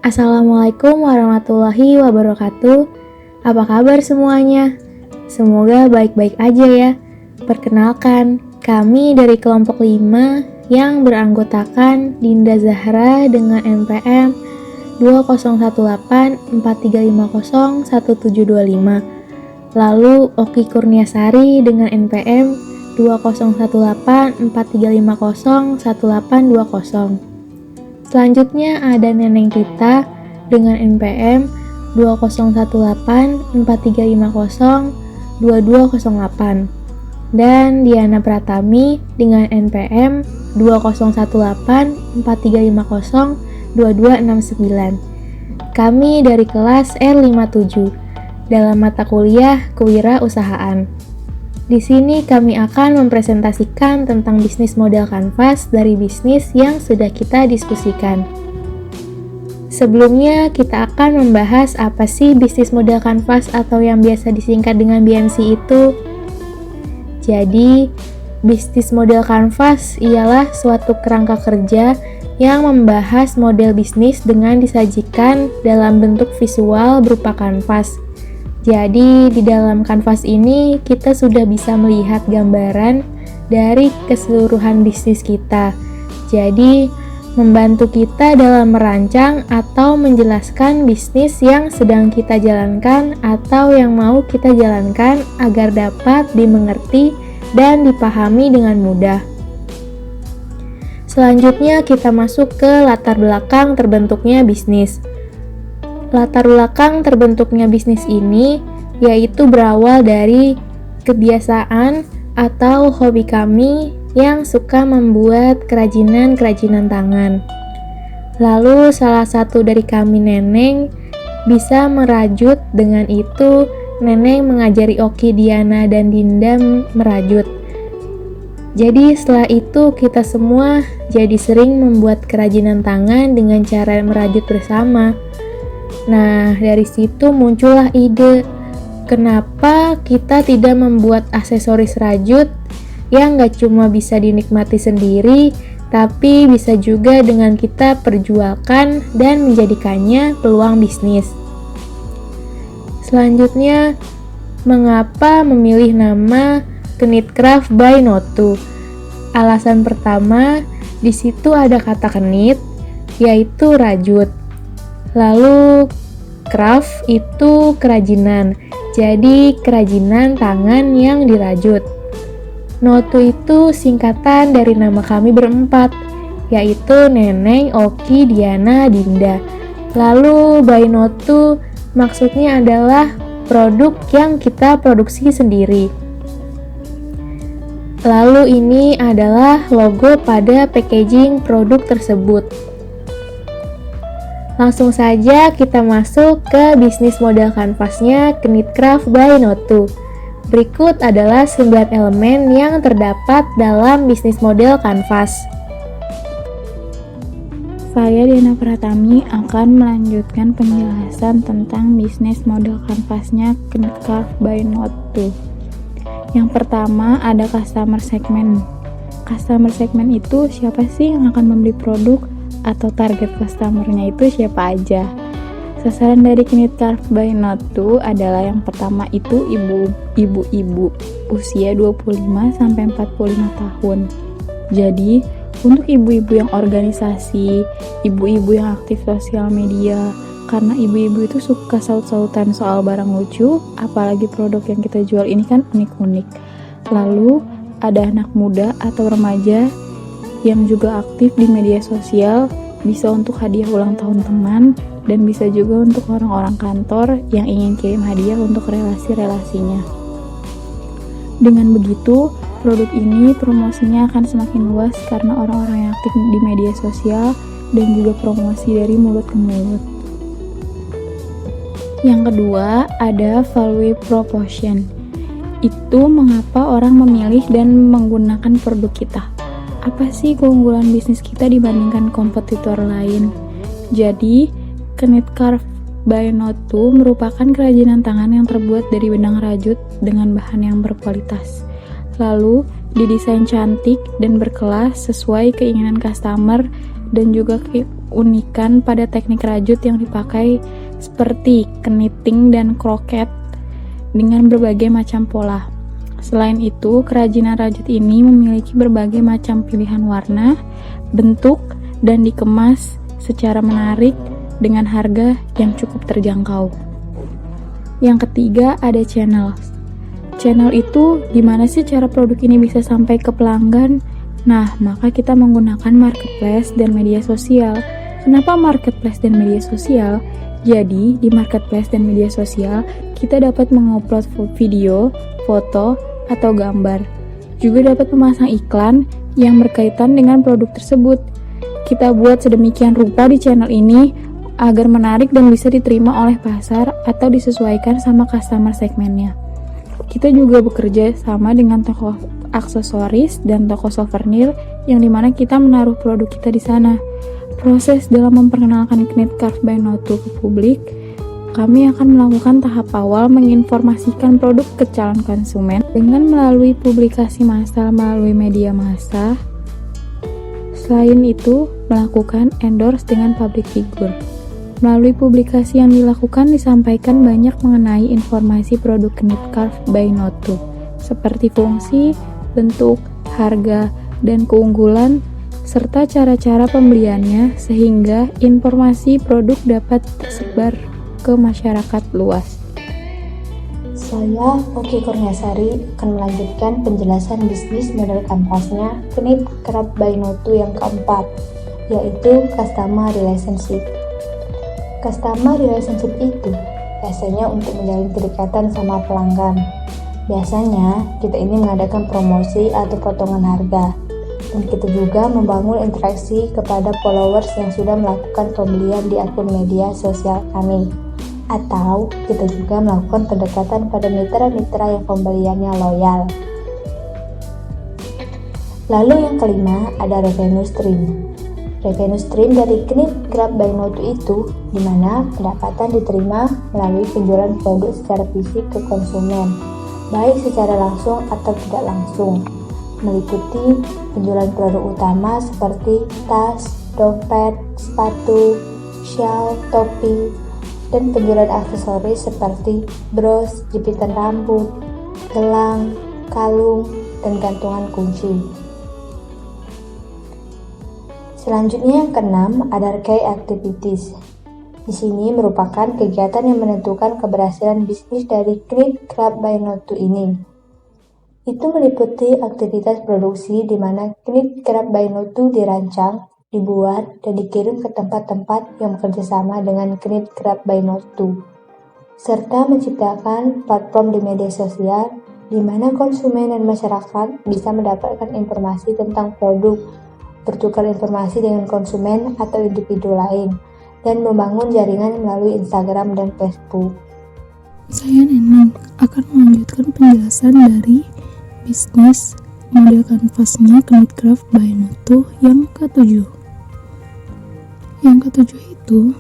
Assalamualaikum warahmatullahi wabarakatuh. Apa kabar semuanya? Semoga baik-baik aja ya. Perkenalkan, kami dari kelompok 5 yang beranggotakan Dinda Zahra dengan NPM 201843501725. Lalu Oki Kurniasari dengan NPM 201843501820. Selanjutnya ada Neneng Rita dengan NPM 201843502208 dan Diana Pratami dengan NPM 201843502269. Kami dari kelas R57 dalam mata kuliah Kewirausahaan. Di sini kami akan mempresentasikan tentang bisnis model kanvas dari bisnis yang sudah kita diskusikan. Sebelumnya, kita akan membahas apa sih bisnis model kanvas atau yang biasa disingkat dengan BMC itu. Jadi, bisnis model kanvas ialah suatu kerangka kerja yang membahas model bisnis dengan disajikan dalam bentuk visual berupa kanvas. Jadi, di dalam kanvas ini kita sudah bisa melihat gambaran dari keseluruhan bisnis kita. Jadi, membantu kita dalam merancang atau menjelaskan bisnis yang sedang kita jalankan atau yang mau kita jalankan agar dapat dimengerti dan dipahami dengan mudah. Selanjutnya, kita masuk ke latar belakang terbentuknya bisnis. Latar belakang terbentuknya bisnis ini yaitu berawal dari kebiasaan atau hobi kami yang suka membuat kerajinan-kerajinan tangan. Lalu salah satu dari kami, Neneng, bisa merajut. Dengan itu, Neneng mengajari Oki, Diana, dan Dinda merajut. Jadi setelah itu kita semua jadi sering membuat kerajinan tangan dengan cara merajut bersama. Nah, dari situ muncullah ide, kenapa kita tidak membuat aksesoris rajut yang gak cuma bisa dinikmati sendiri, tapi bisa juga dengan kita perjualkan dan menjadikannya peluang bisnis. Selanjutnya, mengapa memilih nama Knitcraft by Notu? Alasan pertama, di situ ada kata knit, yaitu rajut. Lalu craft itu kerajinan, jadi kerajinan tangan yang dirajut. Notu itu singkatan dari nama kami berempat, yaitu Neneng, Oki, Diana, Dinda. Lalu by Notu maksudnya adalah produk yang kita produksi sendiri. Lalu ini adalah logo pada packaging produk tersebut. Langsung saja kita masuk ke bisnis model kanvasnya Knitcraft by Notu. Berikut adalah 9 elemen yang terdapat dalam bisnis model kanvas. Saya Diana Pratami akan melanjutkan penjelasan tentang bisnis model kanvasnya Knitcraft by Notu. Yang pertama ada customer segment. Customer segment itu siapa sih yang akan membeli produk atau target customer-nya itu siapa aja. Sasaran dari Knitcraft by Notu adalah yang pertama itu ibu-ibu usia 25-45 tahun. Jadi, untuk ibu-ibu yang organisasi, ibu-ibu yang aktif sosial media, karena ibu-ibu itu suka saut-sautan soal barang lucu, apalagi produk yang kita jual ini kan unik-unik. Lalu, ada anak muda atau remaja yang juga aktif di media sosial, bisa untuk hadiah ulang tahun teman, dan bisa juga untuk orang-orang kantor yang ingin kirim hadiah untuk relasi-relasinya. Dengan begitu, produk ini promosinya akan semakin luas karena orang-orang yang aktif di media sosial dan juga promosi dari mulut ke mulut. Yang kedua, ada value proposition. Itu mengapa orang memilih dan menggunakan produk kita. Apa sih keunggulan bisnis kita dibandingkan kompetitor lain? Jadi, Knitcraft by Notu merupakan kerajinan tangan yang terbuat dari benang rajut dengan bahan yang berkualitas. Lalu, didesain cantik dan berkelas sesuai keinginan customer dan juga keunikan pada teknik rajut yang dipakai seperti keniting dan kroket dengan berbagai macam pola. Selain itu, kerajinan rajut ini memiliki berbagai macam pilihan warna, bentuk, dan dikemas secara menarik dengan harga yang cukup terjangkau. Yang ketiga, ada channel. Channel itu gimana sih cara produk ini bisa sampai ke pelanggan? Nah, maka kita menggunakan marketplace dan media sosial. Kenapa marketplace dan media sosial? Jadi, di marketplace dan media sosial, kita dapat mengupload video, foto, atau gambar. Juga dapat memasang iklan yang berkaitan dengan produk tersebut. Kita buat sedemikian rupa di channel ini agar menarik dan bisa diterima oleh pasar atau disesuaikan sama customer segmennya. Kita juga bekerja sama dengan toko aksesoris dan toko souvenir yang dimana kita menaruh produk kita di sana. Proses dalam memperkenalkan Knitcraft by Noto ke publik, kami akan melakukan tahap awal menginformasikan produk ke calon konsumen dengan melalui publikasi massal melalui media massa. Selain itu, melakukan endorse dengan public figure. Melalui publikasi yang dilakukan disampaikan banyak mengenai informasi produk Knitcraft by Noto, seperti fungsi, bentuk, harga, dan keunggulan, serta cara-cara pembeliannya sehingga informasi produk dapat tersebar ke masyarakat luas. Saya, Oki Kurniasari, akan melanjutkan penjelasan bisnis model kanvasnya Knitcraft by Noto yang keempat, yaitu Customer Relationship. Customer Relationship itu biasanya untuk menjalin kedekatan sama pelanggan. Biasanya, kita ini mengadakan promosi atau potongan harga. Dan kita juga membangun interaksi kepada followers yang sudah melakukan pembelian di akun media sosial kami. Atau kita juga melakukan pendekatan pada mitra-mitra yang pembeliannya loyal. Lalu yang kelima ada revenue stream. Revenue stream dari Knitcraft by Noto itu di mana pendapatan diterima melalui penjualan produk secara fisik ke konsumen, baik secara langsung atau tidak langsung, meliputi penjualan produk utama seperti tas, dompet, sepatu, shawl, topi, dan penjualan aksesoris seperti bros, jepitan rambut, gelang, kalung, dan gantungan kunci. Selanjutnya yang keenam ada key activities. Di sini merupakan kegiatan yang menentukan keberhasilan bisnis dari Knitcraft by Noto ini. Itu meliputi aktivitas produksi di mana Knitcraft by Noto dirancang, dibuat, dan dikirim ke tempat-tempat yang bekerjasama dengan Knitcraft by Noto, serta menciptakan platform di media sosial di mana konsumen dan masyarakat bisa mendapatkan informasi tentang produk, bertukar informasi dengan konsumen atau individu lain, dan membangun jaringan melalui Instagram dan Facebook. Saya Neneng akan melanjutkan penjelasan dari bisnis model kanvasnya Knitcraft by Noto yang ketujuh. Yang ketujuh itu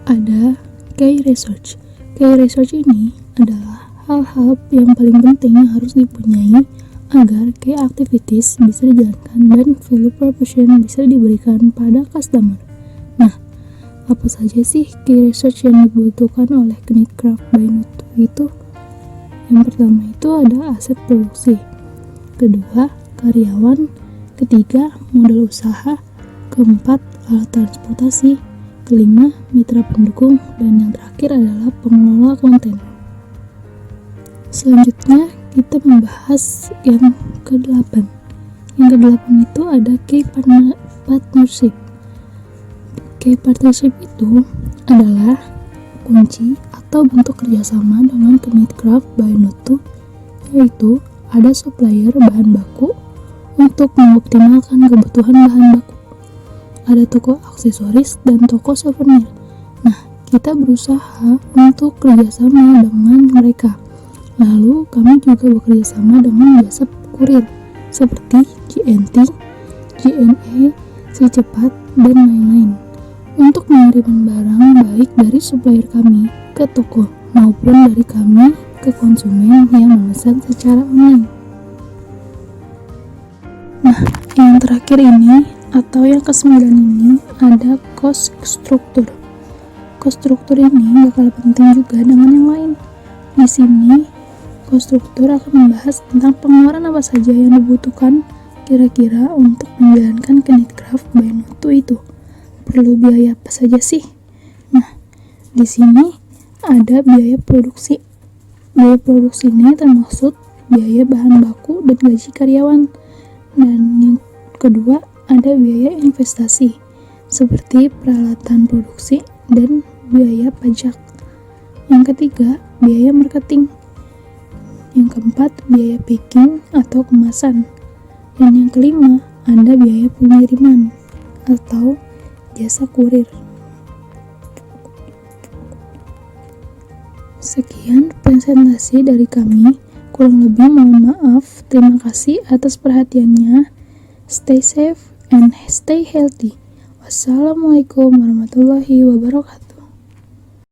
ada key research. Key research ini adalah hal-hal yang paling penting yang harus dipunyai agar key activities bisa dijalankan dan value proposition bisa diberikan pada customer. Nah, apa saja sih key research yang dibutuhkan oleh Knitcraft by Noto itu? Yang pertama itu ada aset produksi, kedua karyawan, ketiga modal usaha, keempat alat transportasi, kelima mitra pendukung, dan yang terakhir adalah pengelola konten. Selanjutnya kita membahas yang ke-8. Yang ke-8 itu ada key partnership. Key partnership itu adalah kunci atau bentuk kerjasama dengan Knitcraft by Noto, yaitu ada supplier bahan baku untuk mengoptimalkan kebutuhan bahan baku, ada toko aksesoris dan toko souvenir. Nah, kita berusaha untuk kerjasama dengan mereka. Lalu kami juga bekerja sama dengan jasa kurir seperti GNT, JNE, Si Cepat, dan lain-lain untuk pengiriman barang baik dari supplier kami ke toko maupun dari kami ke konsumen yang memesan secara online. Nah, yang terakhir ini Atau yang ke-9 ini ada cost struktur. Cost struktur ini gak kalah penting juga dengan yang lain. Di sini, cost struktur akan membahas tentang pengeluaran apa saja yang dibutuhkan kira-kira untuk menjalankan Knitcraft by Noto itu. Perlu biaya apa saja sih? Nah, di sini ada biaya produksi. Biaya produksi ini termasuk biaya bahan baku dan gaji karyawan. Dan yang kedua, ada biaya investasi seperti peralatan produksi dan biaya pajak. Yang ketiga, biaya marketing. Yang keempat, biaya packing atau kemasan. Dan yang kelima, ada biaya pengiriman atau jasa kurir. Sekian presentasi dari kami. Kurang lebih mohon maaf. Terima kasih atas perhatiannya. Stay safe and stay healthy. Wassalamualaikum warahmatullahi wabarakatuh.